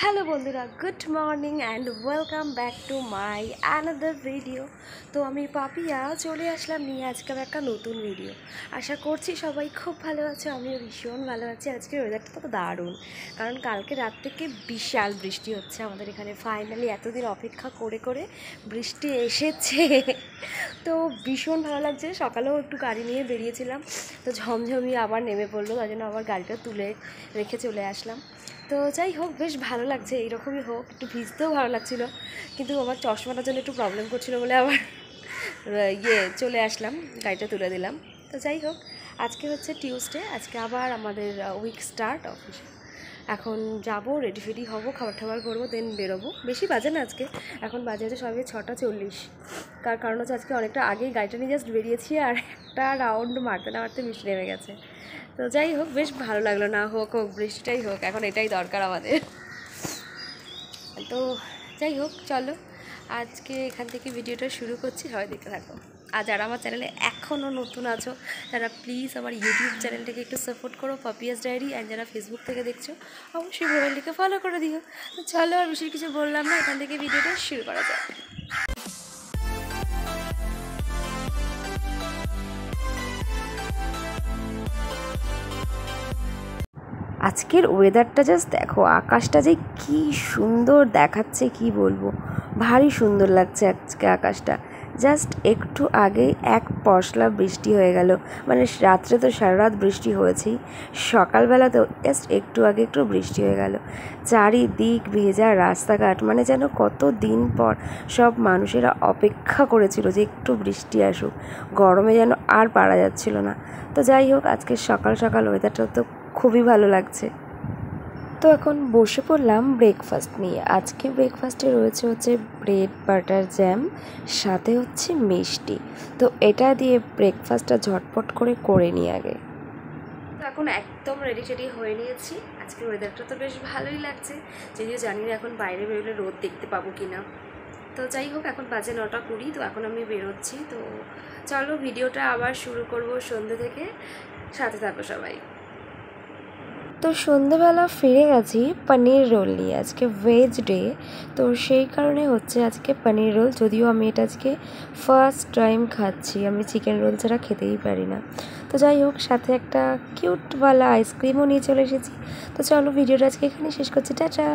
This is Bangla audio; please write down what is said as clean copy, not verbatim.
হ্যালো বন্ধুরা, good morning and welcome back to my another video. তো আমি পাপিয়া চলে আসলাম নিয়ে আজকে একটা নতুন ভিডিও। আশা করছি সবাই খুব ভালো আছে, আমিও ভীষণ ভালো আছি। আজকের ওয়েদারটা তো দারুণ, কারণ কালকে রাত থেকে বিশাল বৃষ্টি হচ্ছে আমাদের এখানে। ফাইনালি এতদিন অপেক্ষা করে করে বৃষ্টি এসেছে, তো ভীষণ ভালো লাগছে। সকালেও একটু গাড়ি নিয়ে বেরিয়েছিলাম, তো ঝমঝমিয়ে আবার নেমে পড়লো, তাই জন্য আবার গাড়িটা তুলে রেখে চলে আসলাম। তো যাই হোক, বেশ ভালো লাগছে, এইরকমই হোক। একটু ভিজতেও ভালো লাগছিলো, কিন্তু আমার চশমাটার জন্য একটু প্রবলেম করছিলো বলে আবার চলে আসলাম, গাড়িটা তুলে দিলাম। তো যাই হোক, আজকে হচ্ছে টিউসডে, আজকে আবার আমাদের উইক স্টার্ট অফিস। এখন যাব, রেডি ফেডি হবো, খাবার টাবার করবো, দেন বেরোবো। বেশি বাজে না আজকে, এখন বাজে হচ্ছে সবাই 6:40। তার কারণ হচ্ছে আজকে অনেকটা আগেই গাড়িটা নিয়ে জাস্ট বেরিয়েছি, আর একটা রাউন্ড মারতে না মারতে বৃষ্টি নেমে গেছে। তো যাই হোক, বেশ ভালো লাগলো। না হোক বৃষ্টিটাই হোক, এখন এটাই দরকার আমাদের। তো যাই হোক, চলো আজকে এখান থেকে ভিডিওটা শুরু করছি, সবাই দেখতে থাকো। আর যারা আমার চ্যানেলে এখনও নতুন আছো, তারা প্লিজ আমার ইউটিউব চ্যানেলটাকে একটু সাপোর্ট করো, পাপিয়াস ডায়েরি। অ্যান্ড যারা ফেসবুক থেকে দেখছো, অবশ্যই প্রোফাইলটিকে ফলো করে দিও। তো চলো, আর বেশি কিছু বললাম না, এখান থেকে ভিডিওটা শুরু করা যায়। আজকের ওয়েদারটা জাস্ট দেখো, আকাশটা যে কি সুন্দর দেখাচ্ছে, কি বলবো, ভারী সুন্দর লাগছে আজকে আকাশটা। জাস্ট একটু আগেই এক পশলা বৃষ্টি হয়ে গেল, মানে রাত্রে তো সারা রাত বৃষ্টি হয়েছেই, সকালবেলাতেও জাস্ট একটু আগে একটু বৃষ্টি হয়ে গেল। চারিদিক ভেজা রাস্তাঘাট, মানে যেন কত দিন পর সব মানুষেরা অপেক্ষা করেছিল যে একটু বৃষ্টি আসুক। গরমে যেন আর পারা যাচ্ছিল না। তো যাই হোক, আজকে সকাল সকাল ওয়েদারটা তো খুবই ভালো লাগছে। তো এখন বসে পড়লাম ব্রেকফাস্ট নিয়ে। আজকে ব্রেকফাস্টে রয়েছে হচ্ছে ব্রেড বাটার জ্যাম, সাথে হচ্ছে মিষ্টি। তো এটা দিয়ে ব্রেকফাস্টটা ঝটপট করে নিই আগে। তো এখন একদম রেডি টেডি হয়ে নিয়েছি। আজকে ওয়েদারটা তো বেশ ভালোই লাগছে, যদিও জানি না এখন বাইরে বেরোলে রোদ দেখতে পাবো কি না। তো যাই হোক, এখন বাজে 9:20, তো এখন আমি বেরোচ্ছি। তো চলো ভিডিওটা আবার শুরু করব সন্ধ্যে থেকে, সাথে থাকো সবাই। তো সন্ধ্যেবেলা ফিরে গেছি পনির রোল নিয়ে, আজকে ভেজ ডে, তো সেই কারণে হচ্ছে আজকে পনির রোল। যদিও আমি এটা আজকে ফার্স্ট টাইম খাচ্ছি, আমি চিকেন রোল ছাড়া খেতেই পারি না। তো যাই হোক, সাথে একটা কিউটওয়ালা আইসক্রিমও নিয়ে চলে এসেছি। তো চলো ভিডিওটা আজকে এখানে শেষ করছি, টাটা।